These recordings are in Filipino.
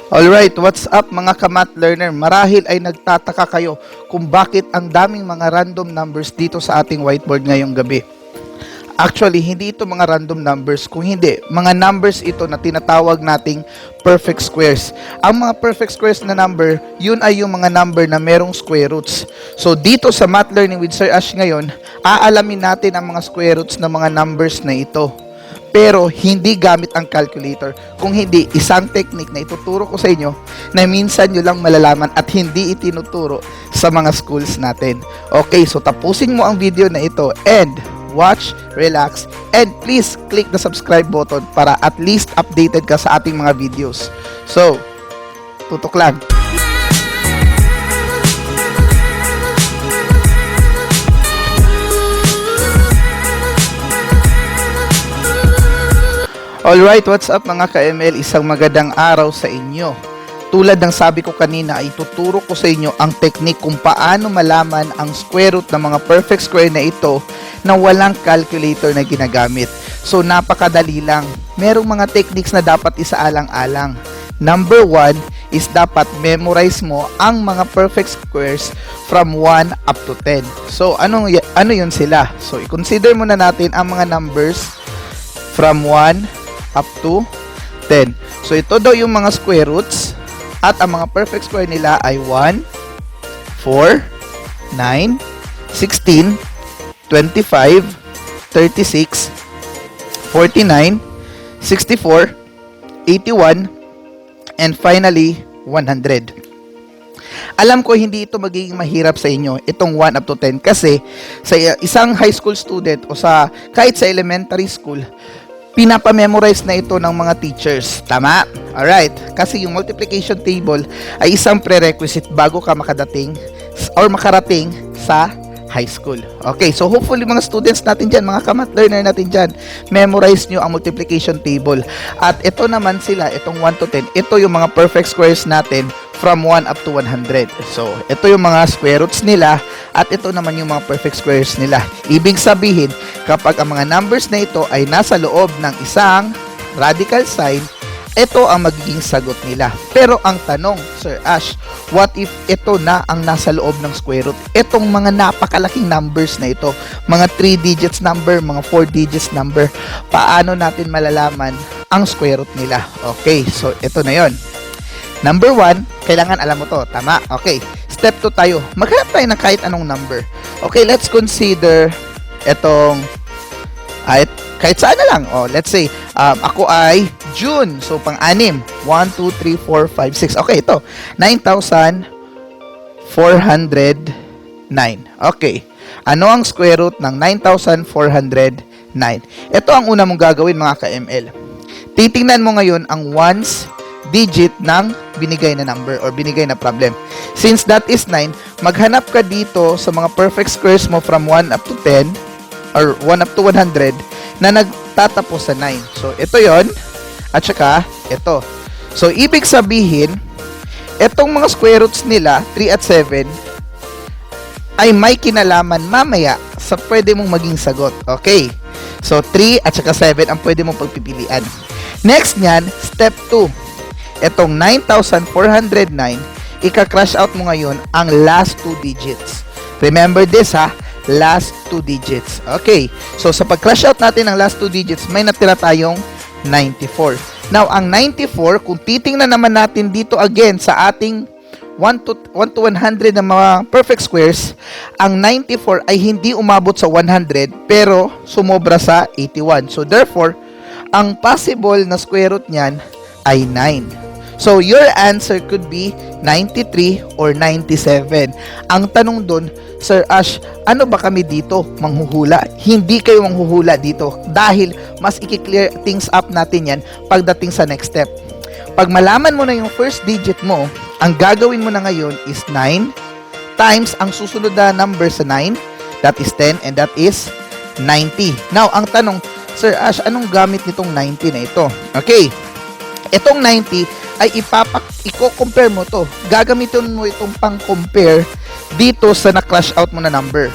Alright, what's up mga ka-math learner? Marahil ay nagtataka kayo kung bakit ang daming mga random numbers dito sa ating whiteboard ngayong gabi. Actually, hindi ito mga random numbers. Kung hindi, mga numbers ito na tinatawag nating perfect squares. Ang mga perfect squares na number, yun ay yung mga number na merong square roots. So, dito sa Math Learning with Sir Ash ngayon, aalamin natin ang mga square roots ng mga numbers na ito. Pero hindi gamit ang calculator. Kung hindi, isang technique na ituturo ko sa inyo na minsan nyo lang malalaman at hindi itinuturo sa mga schools natin. Okay, so tapusin mo ang video na ito and watch, relax, and please click the subscribe button para at least updated ka sa ating mga videos. So, tutok lang. Alright, what's up mga ka-ML? Isang magandang araw sa inyo. Tulad ng sabi ko kanina ay tuturo ko sa inyo ang technique kung paano malaman ang square root ng mga perfect square na ito na walang calculator na ginagamit. So napakadali lang. Merong mga techniques na dapat isaalang-alang. Number 1 is dapat memorize mo ang mga perfect squares from 1 up to 10. So ano yun sila? So i-consider muna natin ang mga numbers from 1 up to 10. So ito daw yung mga square roots at ang mga perfect square nila ay 1, 4, 9, 16, 25, 36, 49, 64, 81, and finally 100. Alam ko hindi ito magiging mahirap sa inyo, itong 1 up to 10, kasi sa isang high school student o sa kahit sa elementary school, pinapamemorize na ito ng mga teachers. Tama? Alright. Kasi yung multiplication table ay isang prerequisite bago ka makadating or makarating sa high school. Okay, so hopefully mga students natin dyan, mga ka-math learner natin dyan, memorize nyo ang multiplication table. At ito naman sila, itong 1 to 10, ito yung mga perfect squares natin from 1 up to 100. So, ito yung mga square roots nila at ito naman yung mga perfect squares nila. Ibig sabihin, kapag ang mga numbers na ito ay nasa loob ng isang radical sign, ito ang magiging sagot nila. Pero ang tanong, Sir Ash, what if ito na ang nasa loob ng square root? Itong mga napakalaking numbers na ito, mga 3 digits number, mga 4 digits number, paano natin malalaman ang square root nila? Okay, so ito na yon. Number 1, kailangan alam mo to, tama? Okay, step 2 tayo. Maghanap tayo ng kahit anong number. Okay, let's consider itong kahit saan na lang. Oh, let's say, ako ay June. So, pang-anim. 1, 2, 3, 4, 5, 6. Okay, ito. 9,409. Okay. Ano ang square root ng 9,409? Ito ang una mong gagawin, mga ka-ML. Titingnan mo ngayon ang ones digit ng binigay na number or binigay na problem. Since that is 9, maghanap ka dito sa mga perfect squares mo from 1 up to 10 or 1 up to 100 na nagtatapos sa 9. So, ito yon at saka ito. So, ibig sabihin, itong mga square roots nila, 3 at 7, ay may kinalaman mamaya sa pwede mong maging sagot. Okay. So, 3 at saka 7 ang pwede mong pagpipilian. Next nyan, step 2. Itong 9,409, ika-crash out mo ngayon ang last 2 digits. Remember this ha, last 2 digits. Okay, so sa pag-crash out natin ng last 2 digits, may natira tayong 94. Now, ang 94, kung titingnan naman natin dito again sa ating 1 to 100 na mga perfect squares, ang 94 ay hindi umabot sa 100 pero sumobra sa 81. So, therefore, ang possible na square root niyan ay 9. So, your answer could be 93 or 97. Ang tanong dun, Sir Ash, ano ba kami dito manghuhula? Hindi kayo manghuhula dito dahil mas i-clear things up natin yan pagdating sa next step. Pag malaman mo na yung first digit mo, ang gagawin mo na ngayon is 9 times ang susunod na number sa 9, that is 10, and that is 90. Now, ang tanong, Sir Ash, anong gamit nitong 90 na ito? Okay, itong 90 ay i-compare mo to. Gagamitin mo itong pang-compare dito sa na-clash out mo na number.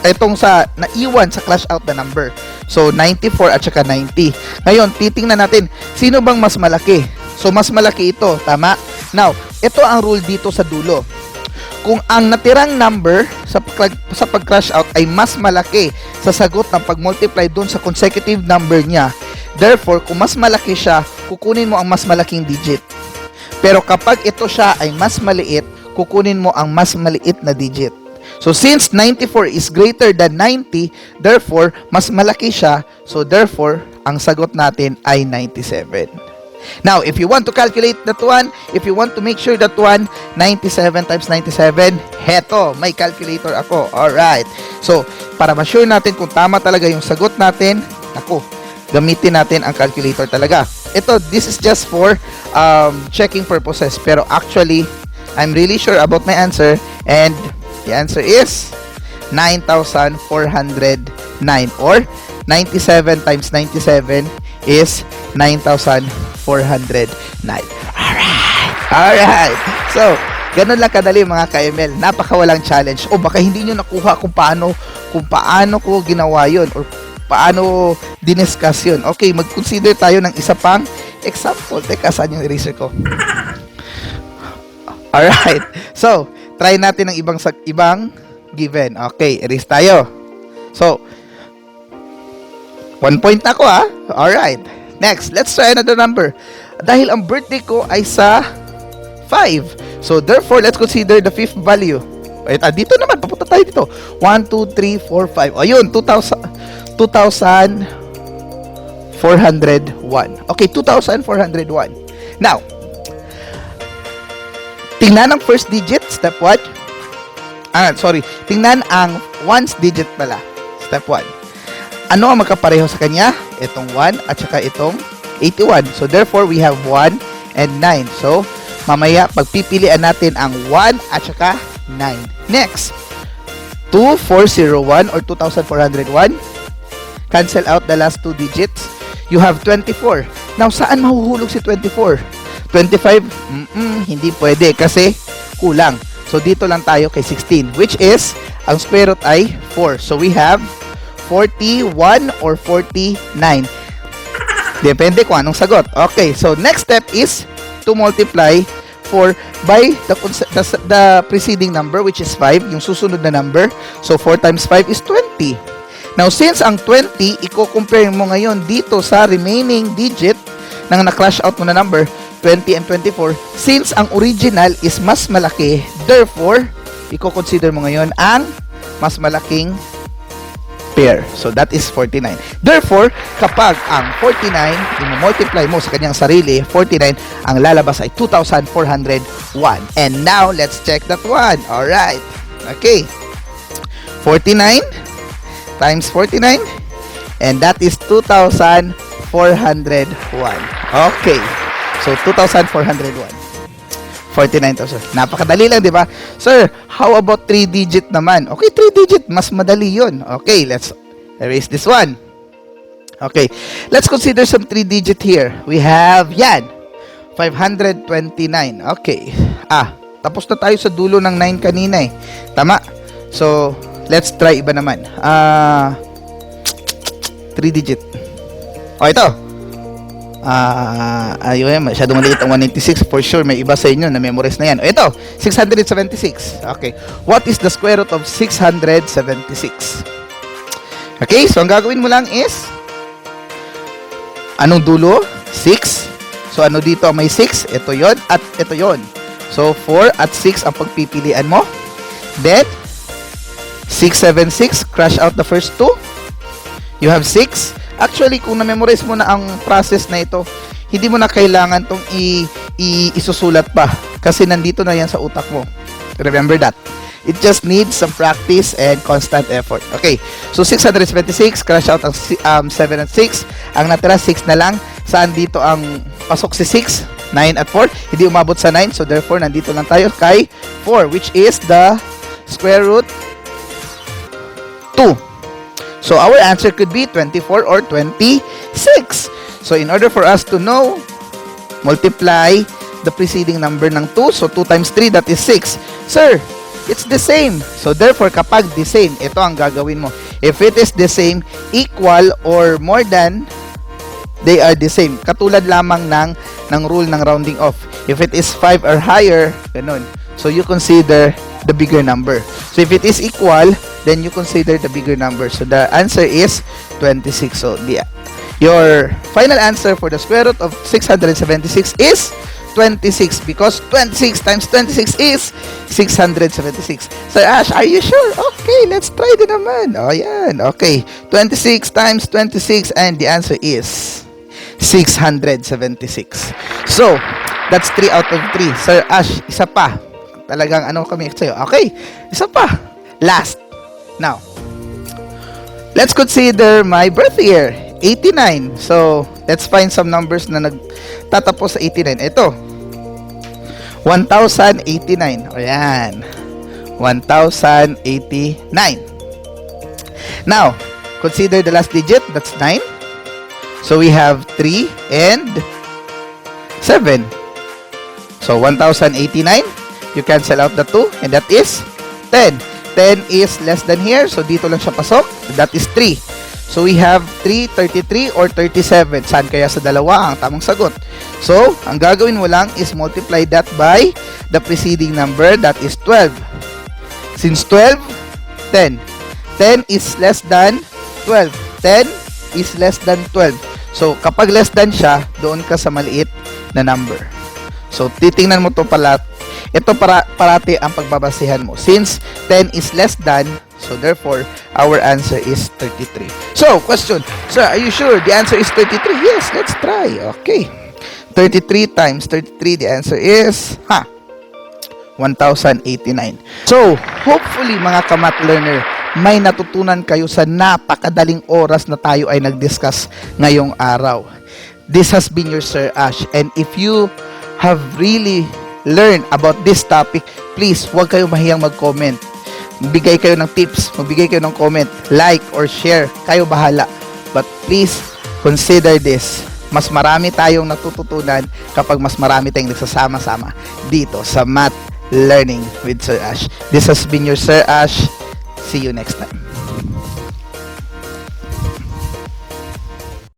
Itong sa naiwan sa clash out na number. So, 94 at saka 90. Ngayon, titingnan natin, sino bang mas malaki? So, mas malaki ito. Tama? Now, ito ang rule dito sa dulo. Kung ang natirang number sa pag-crash out ay mas malaki sa sagot ng pag-multiply doon sa consecutive number niya, therefore, kung mas malaki siya, kukunin mo ang mas malaking digit. Pero kapag ito siya ay mas maliit, kukunin mo ang mas maliit na digit. So, since 94 is greater than 90, therefore, mas malaki siya. So, therefore, ang sagot natin ay 97. Now, if you want to calculate that one, if you want to make sure that one, 97 times 97, heto, may calculator ako. Alright. So, para ma-sure natin kung tama talaga yung sagot natin, ako, gamitin natin ang calculator talaga. Ito, this is just for checking purposes. Pero actually, I'm really sure about my answer, and the answer is 9,409, or 97 times 97 is 9,409. Alright. So, ganun lang kadali mga ka-ML. Napakawalang challenge. O baka hindi nyo nakuha kung paano ko ginawa yun, or paano diniscuss yun. Okay, mag-consider tayo ng isa pang example. Teka, saan yung eraser ko? Alright. So, try natin ng ibang given. Okay, erase tayo. So, 1 point na ko Alright. Next, let's try another number. Dahil ang birthday ko ay sa 5. So, therefore, let's consider the fifth value. Dito naman, papunta tayo dito. 1, 2, 3, 4, 5. Ayun, 2,401. Okay, 2,401. Now, tingnan ang first digit, step 1. Tingnan ang ones digit pala, step 1. Ano ang magkapareho sa kanya? Itong 1 at saka itong 81. So, therefore, we have 1 and 9. So, mamaya, pagpipilian natin ang 1 at saka 9. Next, 2,401 or 2,401. Cancel out the last two digits. You have 24. Now, saan mahuhulog si 24? 25? Hindi pwede kasi kulang. So, dito lang tayo kay 16, which is, ang square root ay 4. So, we have 41 or 49. Depende kung anong sagot. Okay, so next step is to multiply 4 by the preceding number, which is 5, yung susunod na number. So, 4 times 5 is 20. Now, since ang 20, i-compare mo ngayon dito sa remaining digit ng na-crash out mo na number, 20 and 24, since ang original is mas malaki, therefore, i-consider mo ngayon ang mas malaking pair. So, that is 49. Therefore, kapag ang 49, i-multiply mo sa kanyang sarili, 49, ang lalabas ay 2,401. And now, let's check that one. Alright. Okay. 49 times 49, and that is 2,401. Okay. So, 2,401. 49,000. Napakadali lang, di ba? Sir, how about 3-digit naman? Okay, 3-digit. Mas madali yun. Okay, let's erase this one. Okay, let's consider some 3-digit here. We have, yan, 529. Okay. Tapos na tayo sa dulo ng 9 kanina eh. Tama? So, let's try iba naman. 3-digit. O, ito. Ayun, masyadong maliit ang 196. For sure, may iba sa inyo na memorize na yan. O, ito, 676. Okay. What is the square root of 676? Okay, so ang gagawin mo lang is, anong dulo? 6. So, ano dito ang may 6? Ito yon at ito yon. So, 4 at 6 ang pagpipilian mo. Then, 676, crush out the first 2. You have 6. Actually, kung na-memorize mo na ang process na ito, hindi mo na kailangan tong isusulat pa. Kasi nandito na yan sa utak mo. Remember that. It just needs some practice and constant effort. Okay. So, 676, crush out ang 7 and 6. Ang natira, 6 na lang. Saan dito ang pasok si 6? 9 at 4. Hindi umabot sa 9. So, therefore, nandito lang tayo kay 4, which is the square root 2. So, our answer could be 24 or 26. So, in order for us to know, multiply the preceding number ng 2. So, 2 times 3, that is 6. Sir, it's the same. So, therefore, kapag the same, ito ang gagawin mo. If it is the same, equal or more than, they are the same. Katulad lamang ng ng rule ng rounding off. If it is 5 or higher, ganun. So you consider the bigger number. So if it is equal, then you consider the bigger number. So the answer is 26. So your final answer for the square root of 676 is 26 because 26 times 26 is 676. So Ash, are you sure? Okay, let's try din naman. Oh, yan. Okay. 26 times 26 and the answer is 676. So, that's 3 out of 3. Sir Ash, isa pa. Talagang ano kami sa'yo. Okay, isa pa. Last. Now, let's consider my birth year. 89. So, let's find some numbers na nagtatapos sa 89. Ito. 1089. O yan. 1089. Now, consider the last digit. That's 9. So, we have 3 and 7. So, 1089. You cancel out the 2 and that is 10. 10 is less than here. So, dito lang siya pasok. That is 3. So, we have 3, 33, or 37. Saan kaya sa dalawa ang tamang sagot? So, ang gagawin mo lang is multiply that by the preceding number. That is 12. Since 12, 10. 10 is less than 12. 10 is less than 12. So, kapag less than siya, doon ka sa maliit na number. So, titingnan mo to pala. Ito parati ang pagbabasihan mo. Since 10 is less than, so therefore, our answer is 33. So, question. Sir, are you sure the answer is 33? Yes, let's try. Okay. 33 times 33, the answer is, 1089. So, hopefully mga kamat learner, may natutunan kayo sa napakadaling oras na tayo ay nag-discuss ngayong araw. This has been your Sir Ash. And if you have really learned about this topic, please, huwag kayo mahiyang mag-comment. Magbigay kayo ng tips, magbigay kayo ng comment, like or share, kayo bahala. But please, consider this. Mas marami tayong natututunan kapag mas marami tayong nagsasama-sama dito sa Math Learning with Sir Ash. This has been your Sir Ash. See you next time.